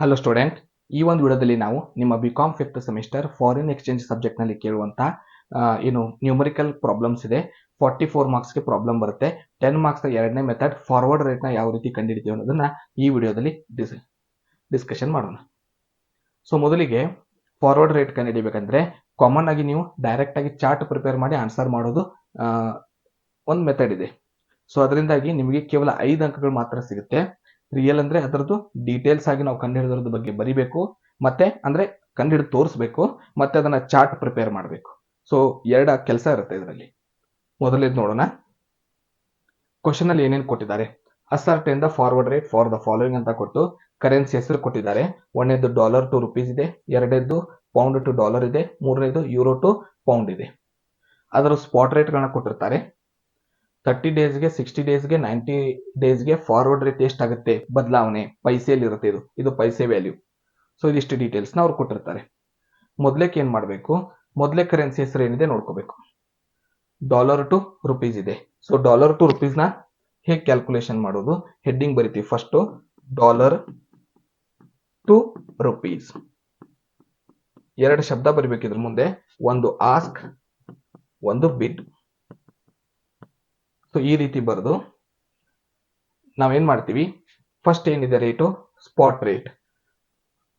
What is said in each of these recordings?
Hello student, ಈ ಒಂದು ವಿಡಿಯೋದಲ್ಲಿ ನಾವು ನಿಮ್ಮ BCom fifth semester foreign exchange ಸಬ್ಜೆಕ್ಟ್ನಲ್ಲಿ ಕೇಳುವಂಥ ನ್ಯೂಮರಿಕಲ್ ಪ್ರಾಬ್ಲಮ್ಸ್ ಇದೆ. 44 ಮಾರ್ಕ್ಸ್ಗೆ ಪ್ರಾಬ್ಲಮ್ ಬರುತ್ತೆ. 10 ಮಾರ್ಕ್ಸ್ನ ಎರಡನೇ ಮೆಥಡ್ ಫಾರ್ವರ್ಡ್ ರೇಟ್ನ ಯಾವ ರೀತಿ ಕಂಡುಹಿಡಿತೀವಿ ಅನ್ನೋದನ್ನ ಈ ವಿಡಿಯೋದಲ್ಲಿ ಡಿಸ್ಕಷನ್ ಮಾಡೋಣ. ಸೊ ಮೊದಲಿಗೆ ಫಾರ್ವರ್ಡ್ ರೇಟ್ ಕಂಡುಹಿಡಿಬೇಕಂದ್ರೆ ಕಾಮನ್ ಆಗಿ ನೀವು ಡೈರೆಕ್ಟ್ ಆಗಿ ಚಾರ್ಟ್ ಪ್ರಿಪೇರ್ ಮಾಡಿ ಆನ್ಸರ್ ಮಾಡೋದು ಒಂದು ಮೆಥಡ್ ಇದೆ. ಸೊ ಅದರಿಂದಾಗಿ ನಿಮಗೆ ಕೇವಲ 5 ಅಂಕಗಳು ಮಾತ್ರ ಸಿಗುತ್ತೆ. ರಿಯಲ್ ಅಂದ್ರೆ ಅದರದ್ದು ಡೀಟೇಲ್ಸ್ ಆಗಿ ನಾವು ಕಂಡುಹಿಡಿದ್ರದ ಬಗ್ಗೆ ಬರಿಬೇಕು, ಮತ್ತೆ ಅಂದ್ರೆ ಕಂಡುಹಿಡಿದು ತೋರಿಸ್ಬೇಕು, ಮತ್ತೆ ಅದನ್ನ ಚಾರ್ಟ್ ಪ್ರಿಪೇರ್ ಮಾಡಬೇಕು. ಸೊ ಎರಡು ಕೆಲಸ ಇರುತ್ತೆ ಇದರಲ್ಲಿ. ಮೊದಲೇದು ನೋಡೋಣ. ಕ್ವಶನ್ ಅಲ್ಲಿ ಏನೇನು ಕೊಟ್ಟಿದ್ದಾರೆ. Ascertain the forward rate for the following ಅಂತ ಕೊಟ್ಟು ಕರೆನ್ಸಿ ಹೆಸರು ಕೊಟ್ಟಿದ್ದಾರೆ. ಒಂದನೇದು ಡಾಲರ್ ಟು ರುಪೀಸ್ ಇದೆ, ಎರಡನೇದು ಪೌಂಡ್ ಟು ಡಾಲರ್ ಇದೆ, ಮೂರನೇದು ಯೂರೋ ಟು ಪೌಂಡ್ ಇದೆ. ಅದರ ಸ್ಪಾಟ್ ರೇಟ್ಗಳನ್ನ ಕೊಟ್ಟಿರ್ತಾರೆ. 30 ಡೇಸ್ಗೆ, 60 ಡೇಸ್ಗೆ, 90 ಡೇಸ್ಗೆ ಫಾರ್ವರ್ಡ್ ರೇಟ್ ಎಷ್ಟಾಗುತ್ತೆ ಬದಲಾವಣೆ ಪೈಸೆಯಲ್ಲಿ ಇರುತ್ತೆ. ಇದು ಪೈಸೆ ವ್ಯಾಲ್ಯೂ. ಸೊ ಇದಿಷ್ಟು ಡೀಟೇಲ್ಸ್ನ ಅವ್ರು ಕೊಟ್ಟಿರ್ತಾರೆ. ಮೊದಲೇಕೆ ಏನು ಮಾಡಬೇಕು, ಮೊದಲೇ ಕರೆನ್ಸಿ ಹೆಸರು ಏನಿದೆ ನೋಡ್ಕೋಬೇಕು. ಡಾಲರ್ ಟು ರುಪೀಸ್ ಇದೆ. ಸೊ ಡಾಲರ್ ಟು ರುಪೀಸ್ನ ಹೇಗೆ ಕ್ಯಾಲ್ಕುಲೇಷನ್ ಮಾಡೋದು, ಹೆಡ್ಡಿಂಗ್ ಬರಿತೀವಿ. ಫಸ್ಟ್ ಡಾಲರ್ ಟು ರುಪೀಸ್, ಎರಡು ಶಬ್ದ ಬರಿಬೇಕಿದ್ರ ಮುಂದೆ, ಒಂದು ಆಸ್ಕ್, ಒಂದು ಬಿಡ್. ಸೊ ಈ ರೀತಿ ಬರೆದು ನಾವೇನ್ ಮಾಡ್ತೀವಿ, ಫಸ್ಟ್ ಏನಿದೆ ರೇಟು ಸ್ಪಾಟ್ ರೇಟ್,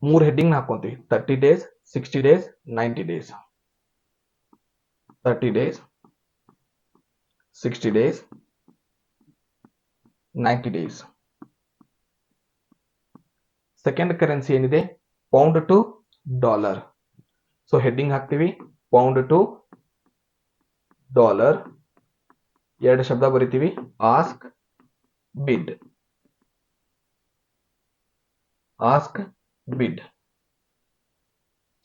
3 ಹೆಡ್ಡಿಂಗ್ ಹಾಕೊಂತೀವಿ. 30 days, 60 days, 90 days. 30 days, 60 days, 90 days. Second currency ಏನಿದೆ pound to dollar. So heading ಹಾಕ್ತೀವಿ, ಪೌಂಡ್ ಟು ಡಾಲರ್, ಎರಡು ಶಬ್ದ ಬರಿತೀವಿ, ಆಸ್ಕ್, ಬಿಡ್. ಆಸ್ಕ್, ಬಿಡ್.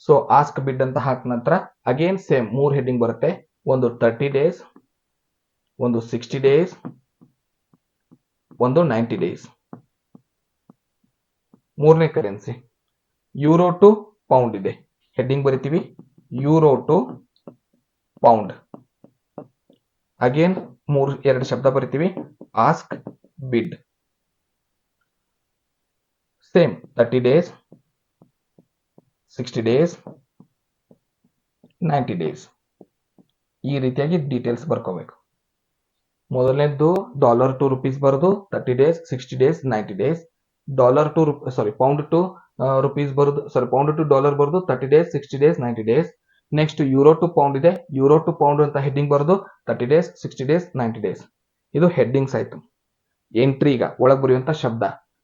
ಸೊ ಆಸ್ಕ್, ಬಿಡ್ ಅಂತ ಹಾಕ ನಂತರ ಅಗೇನ್ ಸೇಮ್ 3 ಹೆಡ್ಡಿಂಗ್ ಬರುತ್ತೆ. ಒಂದು 30 ಡೇಸ್, ಒಂದು 60 ಡೇಸ್, ಒಂದು 90 ಡೇಸ್. ಮೂರನೇ ಕರೆನ್ಸಿ ಯೂರೋ ಟು ಪೌಂಡ್ ಇದೆ. ಹೆಡ್ಡಿಂಗ್ ಬರಿತೀವಿ, ಯೂರೋ ಟು ಪೌಂಡ್. ಅಗೇನ್ ಎರಡು ಶಬ್ದ ಬರಿತೀವಿ, ask, bid. Same 30 days, 60 days, 90 days. ಈ ರೀತಿಯಾಗಿ ಡೀಟೇಲ್ಸ್ ಬರ್ಕೋಬೇಕು. ಮೊದಲನೇದು ಡಾಲರ್ ಟು ರುಪೀಸ್ ಬರೋದು 30 days, 60 days, 90 days. Dollar to pound to rupees ಬರೋದು, ಪೌಂಡ್ ಟು ಡಾಲರ್ ಬರೋದು 30 days, 60 days, 90 days. Next euro to pound ಇದೆ, ಯೂರೋ ಟು ಪೌಂಡ್ ಅಂತ heading ಬರೋದು 30 days, 60 days, 90 days. ಇದು ಹೆಡ್ಡಿಂಗ್ಸ್ ಆಯ್ತು. ಎಂಟ್ರಿ ಈಗ ಒಳಗೆ ಬರೆಯುವಂತ ಶಬ್ದ.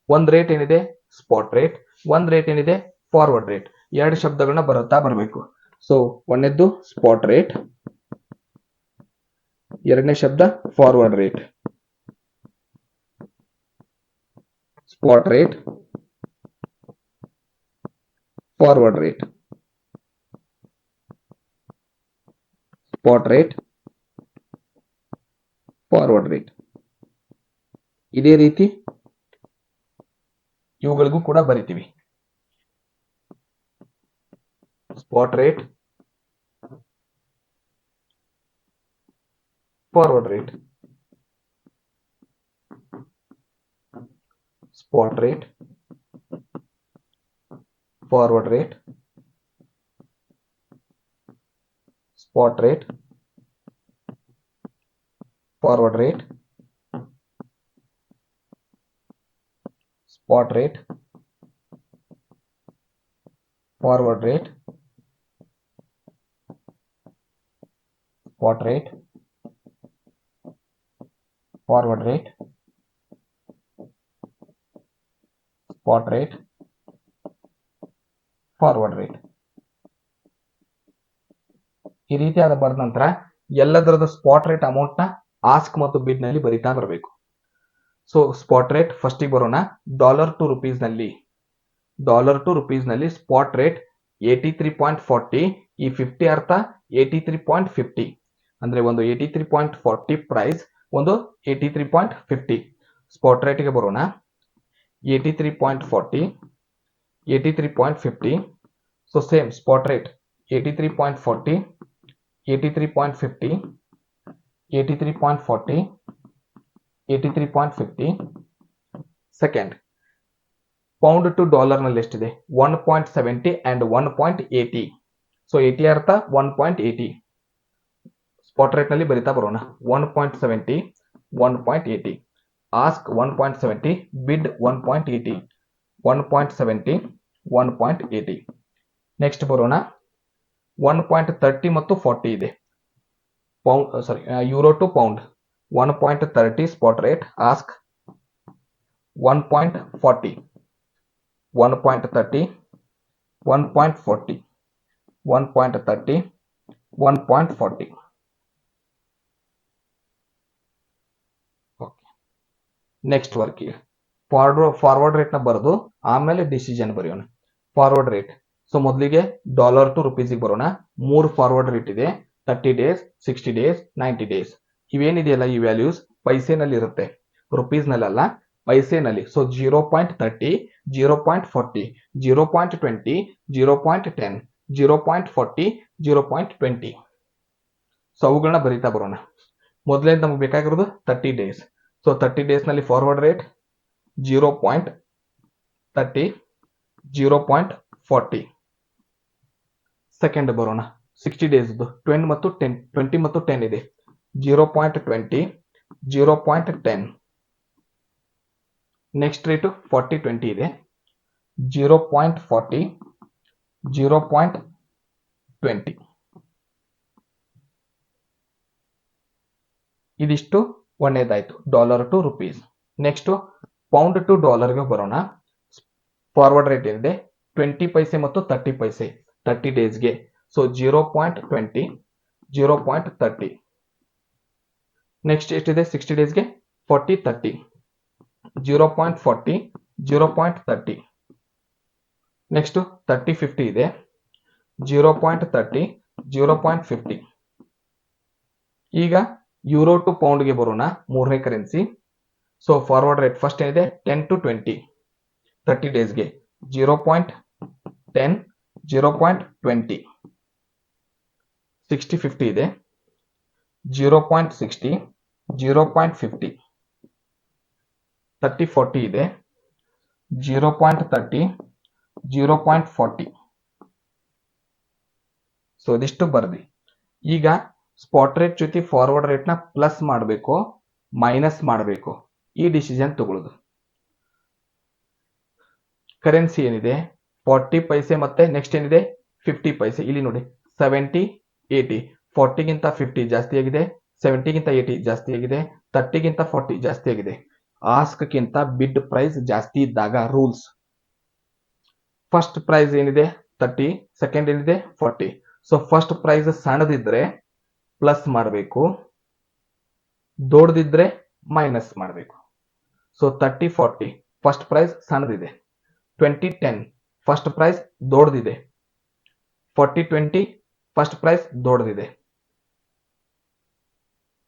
ಒಂದ್ ರೇಟ್ ಏನಿದೆ ಸ್ಪಾಟ್ ರೇಟ್, ಒಂದ್ ರೇಟ್ ಏನಿದೆ ಫಾರ್ವರ್ಡ್ ರೇಟ್. ಎರಡು ಶಬ್ದಗಳನ್ನ ಬರಬೇಕು. ಸೊ ಒಂದನೇದ್ದು ಸ್ಪಾಟ್ ರೇಟ್, ಎರಡನೇ ಶಬ್ದ forward rate. Spot rate, forward rate, spot rate, forward rate. ಇದೇ ರೀತಿ ಇವುಗಳಿಗೂ ಕೂಡ ಬರಿತೀವಿ. Spot rate, forward rate, spot rate, forward rate, spot rate, forward rate, spot rate, forward rate, spot rate, forward rate, spot rate, forward rate. ಈ ರೀತಿಯಾದ ಬರೆದ ನಂತರ ಎಲ್ಲದರದ ಸ್ಪಾಟ್ ರೇಟ್ ಅಮೌಂಟ್ ನ ಆಸ್ಕ್ ಮತ್ತು ಬಿಡ್ ನಲ್ಲಿ ಬರಿತಾ ಬರಬೇಕು. ಸೊ ಸ್ಪಾಟ್ ರೇಟ್ ಫಸ್ಟಿಗೆ ಬರೋಣ. ಡಾಲರ್ ಟು ರುಪೀಸ್ ನಲ್ಲಿ ಸ್ಪಾಟ್ ರೇಟ್ 83.40. ಈ 50 ಅರ್ಥ 83.50 ಅಂದ್ರೆ ಒಂದು 83.40 ಪ್ರೈಸ್, ಒಂದು 83.50. ಸ್ಪಾಟ್ ರೇಟ್ಗೆ ಬರೋಣ. 83.40, 83.50. So same spot rate 83.40, 83.50, 83.40, 83.50. Second pound to dollar ನಲ್ಲಿ ಎಷ್ಟಿದೆ 1.70 and 1.80. ಸೊ 80 ಅರ್ಥ 1.80. ಸ್ಪಾಟ್ ರೇಟ್ ನಲ್ಲಿ ಬರಿತಾ ಬರೋಣ 1.70 1.80. ಆಸ್ಕ್ 1.70, ಬಿಡ್ 1.80, 1.70 1.80. ನೆಕ್ಸ್ಟ್ ಬರೋಣ 1.30 ಮತ್ತು 40 ಇದೆ. Euro to pound 1.30 spot rate. Ask 1.40, 1.30, 1.40, 1.30, 1.40. Okay, next work ಈಗ ಫಾರ್ವರ್ಡ್ ರೇಟ್ ನ ಬರೆದು ಆಮೇಲೆ ಡಿಸಿಷನ್ ಬರೆಯೋಣ. ಫಾರ್ವರ್ಡ್ ರೇಟ್, ಸೊ ಮೊದಲಿಗೆ ಡಾಲರ್ ಟು ರುಪೀಸ್ಗೆ ಬರೋಣ. 3 ಫಾರ್ವರ್ಡ್ ರೇಟ್ ಇದೆ, 30 ಡೇಸ್, 60 ಡೇಸ್, 90 ಡೇಸ್. ಇವೇನಿದೆಯಲ್ಲ ಈ ವ್ಯಾಲ್ಯೂಸ್ ಪೈಸೆನಲ್ಲಿ ಇರುತ್ತೆ, ರುಪೀಸ್ ನಲ್ಲ, ಪೈಸೆನಲ್ಲಿ. ಸೊ 0.30, 0.40, 0.20, 0.10, 0.40, 0.20. ಸೊ ಅವುಗಳನ್ನ ಬರೀತಾ ಬರೋಣ. ಮೊದಲೇ ನಮಗೆ ಬೇಕಾಗಿರೋದು 30 ಡೇಸ್. ಸೊ 30 ಡೇಸ್ ನಲ್ಲಿ ಫಾರ್ವರ್ಡ್ ರೇಟ್ 0.30, 0.40. ಸೆಕೆಂಡ್ ಬರೋಣ 60 ಡೇಸ್ 20 ಮತ್ತು 10 ಇದೆ. 0.20, 0.10. ನೆಕ್ಸ್ಟ್ ರೇಟ್ 40-20 ಇದೆ. 0.40, 0.20. ಇದಿಷ್ಟು ಒಂದೇದಾಯ್ತು dollar to rupees. Next pound to ಡಾಲರ್ಗೆ ಬರೋಣ. ಫಾರ್ವರ್ಡ್ ರೇಟ್ ಏನಿದೆ 20 ಪೈಸೆ ಮತ್ತು 30 ಪೈಸೆ 30 ಡೇಸ್ಗೆ. ಸೊ 0.20, 0.30. ನೆಕ್ಸ್ಟ್ ಎಷ್ಟಿದೆ 60 ಡೇಸ್ಗೆ 40-30, 0.40, 0.30. ನೆಕ್ಸ್ಟ್ 30-50 ಇದೆ. 0.30, 0.50. ಈಗ ಯೂರೋ ಟು ಪೌಂಡ್ಗೆ ಬರೋಣ, ಮೂರನೇ currency. So forward rate first ಏನಿದೆ 10 to 20 30 ಡೇಸ್ಗೆ 0.10, 0.20. 60-50 ಇದೆ. 0.60, 0.50. 30-40 ಇದೆ. 0.30, 0.40. ಸೊ ಇದಿಷ್ಟು ಬರ್ದಿ. ಈಗ ಸ್ಪಾಟ್ ರೇಟ್ ಜೊತೆ ಫಾರ್ವರ್ಡ್ ರೇಟ್ ನ ಪ್ಲಸ್ ಮಾಡಬೇಕು ಮೈನಸ್ ಮಾಡಬೇಕು, ಈ ಡಿಸಿಷನ್ ತಗೊಳ್ಳೋದು. ಕರೆನ್ಸಿ ಏನಿದೆ 40 ಪೈಸೆ ಮತ್ತೆ ನೆಕ್ಸ್ಟ್ ಏನಿದೆ 50 ಪೈಸೆ. ಇಲ್ಲಿ ನೋಡಿ 70, 80. 40 ಗಿಂತ 50 ಜಾಸ್ತಿ ಆಗಿದೆ, 70 ಗಿಂತ 80 ಜಾಸ್ತಿ ಆಗಿದೆ, 30 ಗಿಂತ 40 ಜಾಸ್ತಿ ಆಗಿದೆ. ಆಸ್ಕ್ ಗಿಂತ ಬಿಡ್ ಪ್ರೈಸ್ ಜಾಸ್ತಿ ಇದ್ದಾಗ ರೂಲ್ಸ್. ಫಸ್ಟ್ ಪ್ರೈಸ್ ಏನಿದೆ 30, ಸೆಕೆಂಡ್ ಏನಿದೆ 40. ಸೊ ಫಸ್ಟ್ ಪ್ರೈಸ್ ಸಣ್ಣದಿದ್ರೆ ಪ್ಲಸ್ ಮಾಡಬೇಕು, ದೊಡ್ಡದಿದ್ರೆ ಮೈನಸ್ ಮಾಡಬೇಕು. ಸೊ 30-40 ಫಸ್ಟ್ ಪ್ರೈಸ್ ಸಣ್ಣದಿದೆ. 20-10 ಫಸ್ಟ್ ಪ್ರೈಸ್ ದೊಡ್ಡದಿದೆ. 40-20 ಫಸ್ಟ್ ಪ್ರೈಸ್ ದೊಡ್ಡದಿದೆ.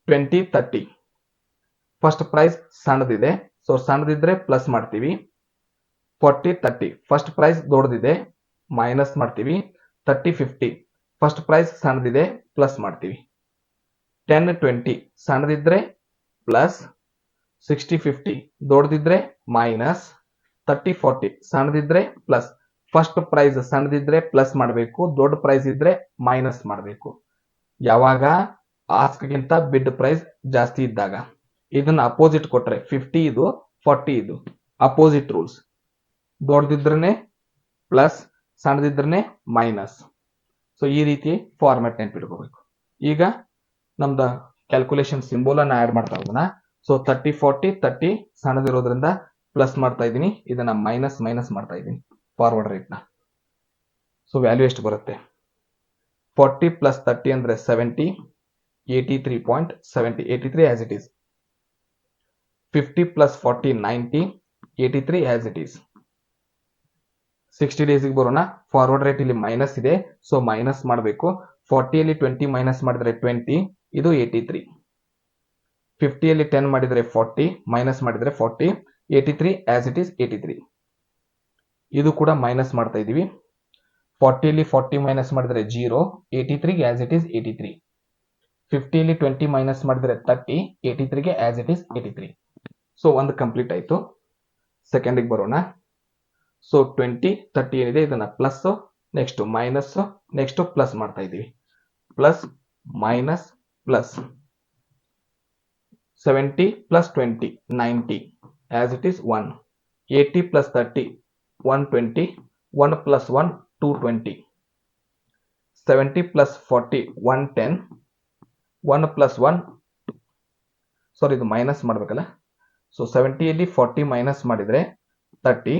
20-30 ಫಸ್ಟ್ ಪ್ರೈಸ್ ಸಣ್ಣದಿದೆ. ಸೊ ಸಣ್ಣದಿದ್ರೆ ಪ್ಲಸ್ ಮಾಡ್ತೀವಿ. 40-30 ಫಸ್ಟ್ ಪ್ರೈಸ್ ದೊಡ್ಡದಿದೆ, ಮೈನಸ್ ಮಾಡ್ತೀವಿ. 30-50 ಫಸ್ಟ್ ಪ್ರೈಸ್ ಸಣ್ಣದಿದೆ, ಪ್ಲಸ್ ಮಾಡ್ತೀವಿ. 10-20 ಸಣ್ಣದಿದ್ರೆ ಪ್ಲಸ್, 60-50 ದೊಡ್ಡದಿದ್ರೆ ಮೈನಸ್, 30-40 ಸಣ್ಣದಿದ್ರೆ ಪ್ಲಸ್. ಫಸ್ಟ್ ಪ್ರೈಸ್ ಸಣ್ಣದಿದ್ರೆ ಪ್ಲಸ್ ಮಾಡಬೇಕು, ದೊಡ್ಡ ಪ್ರೈಸ್ ಇದ್ರೆ ಮೈನಸ್ ಮಾಡಬೇಕು. ಯಾವಾಗ ಆಸ್ಕ್ ಗಿಂತ ಬಿಡ್ ಪ್ರೈಸ್ ಜಾಸ್ತಿ ಇದ್ದಾಗ. ಇದನ್ನ ಅಪೋಸಿಟ್ ಕೊಟ್ರೆ 50 ಇದು 40 ಇದು ಅಪೋಸಿಟ್ ರೂಲ್ಸ್. ದೊಡ್ಡದಿದ್ರೇನೆ ಪ್ಲಸ್, ಸಣ್ಣದಿದ್ರೇನೆ ಮೈನಸ್. ಸೊ ಈ ರೀತಿ ಫಾರ್ಮ್ಯಾಟ್ ನೆನ್ಪಿಟ್ಕೋಬೇಕು. ಈಗ ನಮ್ದು ಕ್ಯಾಲ್ಕುಲೇಷನ್ ಸಿಂಬೋಲ್ ಅನ್ನ ಆಡ್ ಮಾಡ್ತಾ ಹೋಗೋಣ. ಸೊ 30-40, 30 ಸಣ್ಣದಿರೋದ್ರಿಂದ ಪ್ಲಸ್ ಮಾಡ್ತಾ ಇದ್ದೀನಿ, ಇದನ್ನ ಮೈನಸ್ ಮಾಡ್ತಾ ಇದ್ದೀನಿ ಫಾರ್ವರ್ಡ್ ರೇಟ್ ನ. ಸೊ ವ್ಯಾಲ್ಯೂ ಎಷ್ಟು ಬರುತ್ತೆ 40 ಪ್ಲಸ್ 30 ಅಂದ್ರೆ 70, 83.70, 83 as it is. 50 plus 40 90, 83 as it is. 60 ಡೇಸ್ಗೆ ಬರೋಣ. ಫಾರ್ವರ್ಡ್ ರೇಟ್ ಇಲ್ಲಿ ಮೈನಸ್ ಇದೆ, ಸೊ ಮೈನಸ್ ಮಾಡಬೇಕು. 40ಯಲ್ಲಿ 20 ಮೈನಸ್ ಮಾಡಿದ್ರೆ 20, ಇದು 83. 50ಯಲ್ಲಿ 10 ಮಾಡಿದ್ರೆ 40, ಮೈನಸ್ ಮಾಡಿದ್ರೆ 40, 83 ಆಸ್ ಇಟ್ ಈಸ್ 83. ಇದು ಕೂಡ ಮೈನಸ್ ಮಾಡ್ತಾ ಇದೀವಿ. 40ಯಲ್ಲಿ 40 ಮೈನಸ್ ಮಾಡಿದ್ರೆ 0, 83ಗೆ ಆಸ್ ಇಟ್ ಈಸ್ 83. 50ಯಲ್ಲಿ 20 ಮೈನಸ್ ಮಾಡಿದ್ರೆ 30, 83ಗೆ ಆಸ್ ಇಟ್ ಈಸ್ 83. ಸೊ ಒಂದು ಕಂಪ್ಲೀಟ್ ಆಯ್ತು. ಸೆಕೆಂಡಿಗೆ ಬರೋಣ. ಸೊ 20 30 ಏನಿದೆ ಇದನ್ನ plus, next minus, next plus ಮಾಡ್ತಾ ಇದೀವಿ. Plus minus plus 70 plus 20 90 as it is 1. 80 plus 30 120. 1 plus 1 220. 70 plus 40 110. 1 plus 1 ಸಾರಿ ಇದು ಮೈನಸ್ ಮಾಡಬೇಕಲ್ಲ. ಸೊ 70ಯಲ್ಲಿ 40 ಮೈನಸ್ ಮಾಡಿದರೆ 30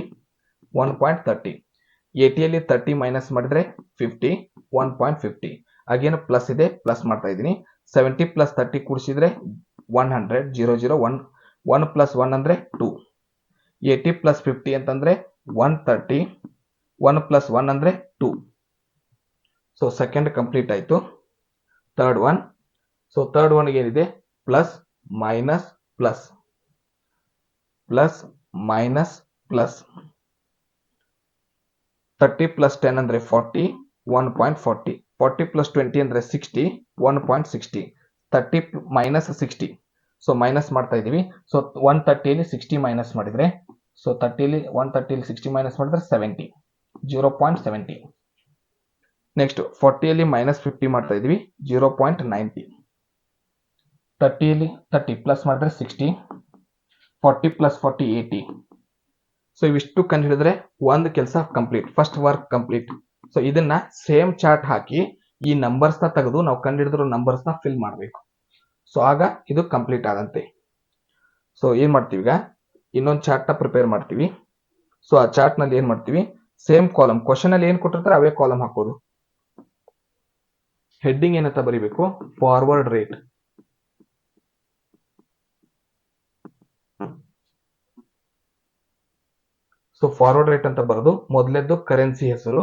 1.30. 80ಯಲ್ಲಿ 30 ಮೈನಸ್ ಮಾಡಿದರೆ 50 1.50. ಅಗೇನ್ ಪ್ಲಸ್ ಇದೆ, ಪ್ಲಸ್ ಮಾಡ್ತಾ ಇದ್ದೀನಿ. 70 ಪ್ಲಸ್ 30 ಕೂಡಿಸಿದ್ರೆ 100 0 0 1 1 ಪ್ಲಸ್ 1 ಅಂದರೆ 2. 80 ಪ್ಲಸ್ 50 ಅಂತಂದ್ರೆ 130. 1 ಪ್ಲಸ್ 1 ಅಂದರೆ 2. ಸೊ ಸೆಕೆಂಡ್ ಕಂಪ್ಲೀಟ್ ಆಯಿತು. Third one. ಸೊ ಥರ್ಡ್ ಒನ್ಗೆ ಏನಿದೆ plus minus plus plus minus plus 30 plus 10 ಅಂದರೆ 40 1.40. 40 ಪ್ಲಸ್ 20 ಅಂದರೆ 60 1.60. 30 ಮೈನಸ್ 60. ಸೊ ಮೈನಸ್ ಮಾಡ್ತಾ ಇದೀವಿ. ಸೊ 130ಯಲ್ಲಿ 60 ಮೈನಸ್ ಮಾಡಿದ್ರೆ, ಸೊ 130ಯಲ್ಲಿ 60 ಮೈನಸ್ ಮಾಡಿದ್ರೆ 70 0.70. ನೆಕ್ಸ್ಟ್ 40ಯಲ್ಲಿ ಮೈನಸ್ 50 ಮಾಡ್ತಾ ಇದೀವಿ 0.90. 30ಯಲ್ಲಿ 30 ಪ್ಲಸ್ ಮಾಡಿದ್ರೆ 60. 40 ಪ್ಲಸ್ 40 80. ಸೊ ಇವಿಷ್ಟು ಕಂಡು ಹಿಡಿದ್ರೆ ಒಂದು ಕೆಲಸ complete, first work complete. So ಇದನ್ನ ಸೇಮ್ ಚಾರ್ಟ್ ಹಾಕಿ ಈ ನಂಬರ್ಸ್ನ ತೆಗೆದು ನಾವು ಕಂಡುಹಿಡಿದಿರೋ ನಂಬರ್ಸ್ನ ಫಿಲ್ ಮಾಡಬೇಕು. ಸೊ ಆಗ ಇದು ಕಂಪ್ಲೀಟ್ ಆದಂತೆ. ಸೊ ಏನ್ ಮಾಡ್ತೀವಿ ಈಗ, ಇನ್ನೊಂದು ಚಾರ್ಟ್ನ ಪ್ರಿಪೇರ್ ಮಾಡ್ತೀವಿ. ಸೊ ಆ ಚಾರ್ಟ್ ನಲ್ಲಿ ಏನ್ ಮಾಡ್ತೀವಿ, ಸೇಮ್ ಕಾಲಮ್, ಕ್ವಶನ್ ಅಲ್ಲಿ ಏನ್ ಕೊಟ್ಟಿರ್ತಾರೆ ಅವೇ ಕಾಲಮ್ ಹಾಕೋದು. ಹೆಡ್ಡಿಂಗ್ ಏನಂತ ಬರೀಬೇಕು, forward rate. So forward rate ಅಂತ ಬರೋದು, ಮೊದಲೇದ್ದು ಕರೆನ್ಸಿ ಹೆಸರು.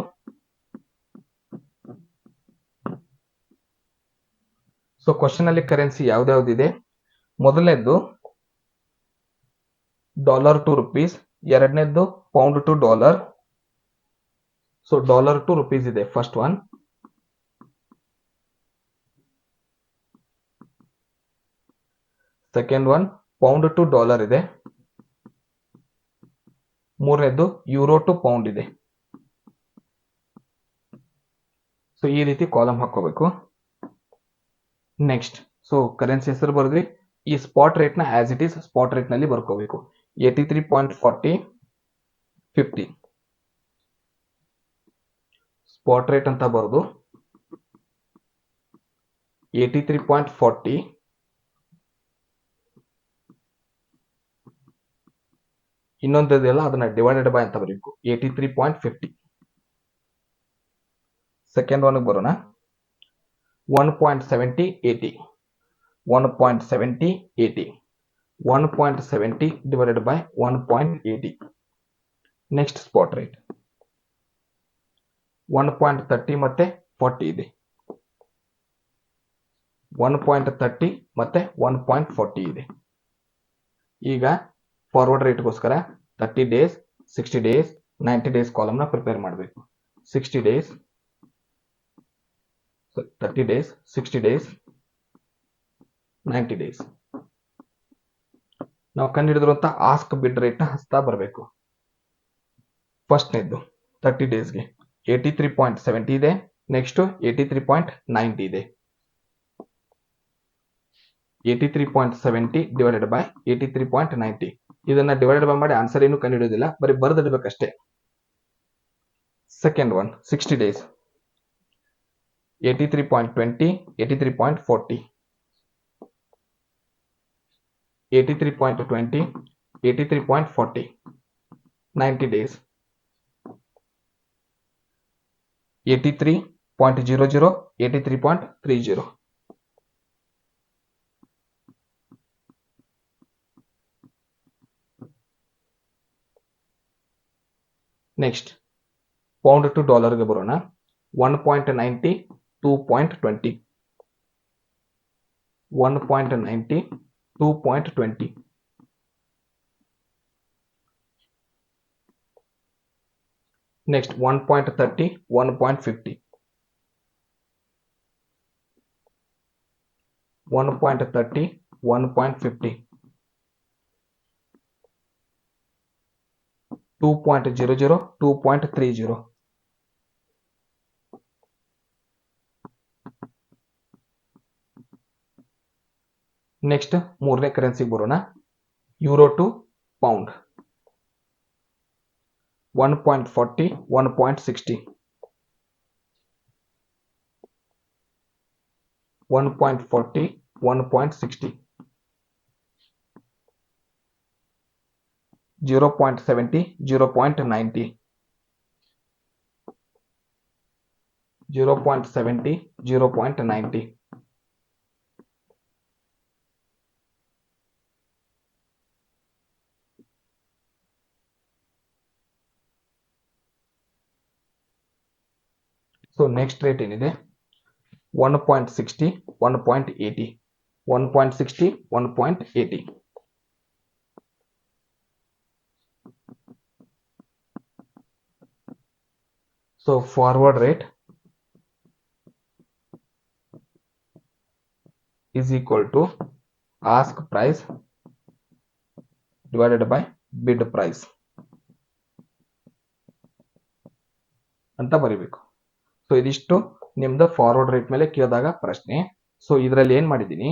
ಸೊ ಕ್ವಶನ್ ಅಲ್ಲಿ ಕರೆನ್ಸಿ ಯಾವ್ದಾವ್ದಿದೆ, ಮೊದಲನೇದ್ದು ಡಾಲರ್ ಟು ರುಪೀಸ್, ಎರಡನೇದ್ದು pound to dollar. So dollar to rupees ಇದೆ first one. Second one pound to dollar ಇದೆ. ಮೂರನೇದ್ದು ಯೂರೋ ಟು ಪೌಂಡ್ ಇದೆ. ಸೊ ಈ ರೀತಿ ಕಾಲಮ್ ಹಾಕೋಬೇಕು. ನೆಕ್ಸ್ಟ್, ಸೊ ಕರೆನ್ಸಿ ಹೆಸರು ಬರೆದ್ವಿ. ಈ ಸ್ಪಾಟ್ ರೇಟ್ ನ as it is spot rate ನಲ್ಲಿ ಬರ್ಕೋಬೇಕು. 83.40 50 ಸ್ಪಾಟ್ ರೇಟ್ ಅಂತ ಬರೋದು 83.40 ಇನ್ನೊಂದಿದೆಯಲ್ಲ ಅದನ್ನ ಡಿವೈಡೆಡ್ ಬೈ ಅಂತ ಬರೀಬೇಕು, 83.50. ಸೆಕೆಂಡ್ ಒನ್ ಬರೋಣ, 1.70 80. 1.70 80. 1.70 divided by 1.80. Next spot rate 1.30 ಮತ್ತೆ 40 ಇದೆ. 1.30 ಮತ್ತೆ 1.40 ಇದೆ. ಈಗ ಫಾರ್ವರ್ಡ್ ರೇಟ್ಗೋಸ್ಕರ 30 ಡೇಸ್ 60 ಡೇಸ್ 90 ಡೇಸ್ ಕಾಲಮ್ನ ಪ್ರಿಪೇರ್ ಮಾಡಬೇಕು. 60 ಡೇಸ್ 30 ಡೇಸ್ 60 ಡೇಸ್ 90 ಡೇಸ್. ನಾವು ಕಂಡುಹಿಡಿದಿರುವಂತ ಆಸ್ಕ್ ಬಿಡ್ ರೇಟ್ ನ ಹಸ್ತಾ ಬರಬೇಕು. ಫಸ್ಟ್ನೇದ್ದು 30 ಡೇಸ್ಗೆ 83.70 ಇದೆ. ನೆಕ್ಸ್ಟ್ 83.90 ಇದೆ. 83.70 ಡಿವೈಡೆಡ್ ಬೈ 83.90. ಇದನ್ನ ಡಿವೈಡೆಡ್ ಬೈ ಮಾಡಿ ಆನ್ಸರ್ ಏನು ಕಂಡುಹಿಡಿಯೋದಿಲ್ಲ, ಬರೀ ಬರೆದಿಡಬೇಕಷ್ಟೇ. Second one 60 days 83.20 83.40. 83.20 83.40. 90 days 83.00 83.30. Next pound to ಡಾಲರ್ಗೆ ಬರೋಣ. 1.90 2.20. 1.90 2.20. Next 1.30 1.50. 1.30 1.50. 2.00, 2.30. ನೆಕ್ಸ್ಟ್ ಮೂರನೇ ಕರೆನ್ಸಿಗೆ ಬರೋಣ. Euro to pound 1.40, 1.60, 1.40, 1.60, 0.70, 0.90, 0.70, 0.90. So next rate ಏನಿದೆ 1.60, 1.80, 1.60, 1.80. So forward rate is equal to ask price divided by bid price ಅಂತ ಬರೀಬೇಕು. ಸೊ ಇದಿಷ್ಟು ನಿಮ್ದು ಫಾರ್ವರ್ಡ್ ರೇಟ್ ಮೇಲೆ ಕೇಳಿದಾಗ ಪ್ರಶ್ನೆ. ಸೊ ಇದರಲ್ಲಿ ಏನ್ ಮಾಡಿದ್ದೀನಿ,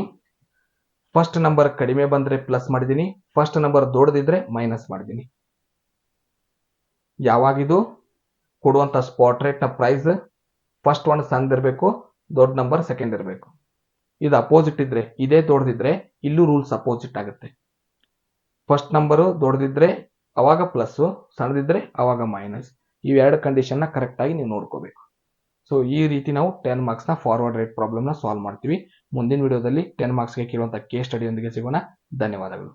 ಫಸ್ಟ್ ನಂಬರ್ ಕಡಿಮೆ ಬಂದ್ರೆ ಪ್ಲಸ್ ಮಾಡಿದ್ದೀನಿ, ಫಸ್ಟ್ ನಂಬರ್ ದೊಡ್ಡದಿದ್ರೆ ಮೈನಸ್ ಮಾಡಿದ್ದೀನಿ. ಯಾವಾಗಿದು ಕೊಡುವಂತ ಸ್ಪಾಟ್ ರೇಟ್ ನ ಪ್ರೈಸ್ ಫಸ್ಟ್ ಒನ್ ಸಣ್ಣದಿರಬೇಕು, ದೊಡ್ಡ ನಂಬರ್ ಸೆಕೆಂಡ್ ಇರಬೇಕು. ಇದು ಅಪೋಸಿಟ್ ಇದ್ರೆ, ಇದೇ ದೊಡ್ಡದಿದ್ರೆ ಇಲ್ಲೂ ರೂಲ್ಸ್ ಅಪೋಸಿಟ್ ಆಗುತ್ತೆ. ಫಸ್ಟ್ ನಂಬರು ದೊಡ್ಡದಿದ್ರೆ ಅವಾಗ ಪ್ಲಸ್, ಸಣ್ಣದಿದ್ರೆ ಅವಾಗ ಮೈನಸ್. ಇವೆರಡು ಕಂಡೀಷನ್ ನ ಕರೆಕ್ಟ್ ಆಗಿ ನೀವು ನೋಡ್ಕೋಬೇಕು. ಸೊ ಈ ರೀತಿ ನಾವು 10 ಮಾರ್ಕ್ಸ್ ನ ಫಾರ್ವರ್ಡ್ ರೇಟ್ ಪ್ರಾಬ್ಲಮ್ ನ ಸಾಲ್ವ್ ಮಾಡ್ತೀವಿ. ಮುಂದಿನ ವಿಡಿಯೋದಲ್ಲಿ 10 ಮಾರ್ಕ್ಸ್ ಗೆ ಕೇಳುವಂತ ಕೇಸ್ ಸ್ಟಡಿಯೊಂದಿಗೆ ಸಿಗೋಣ. ಧನ್ಯವಾದಗಳು.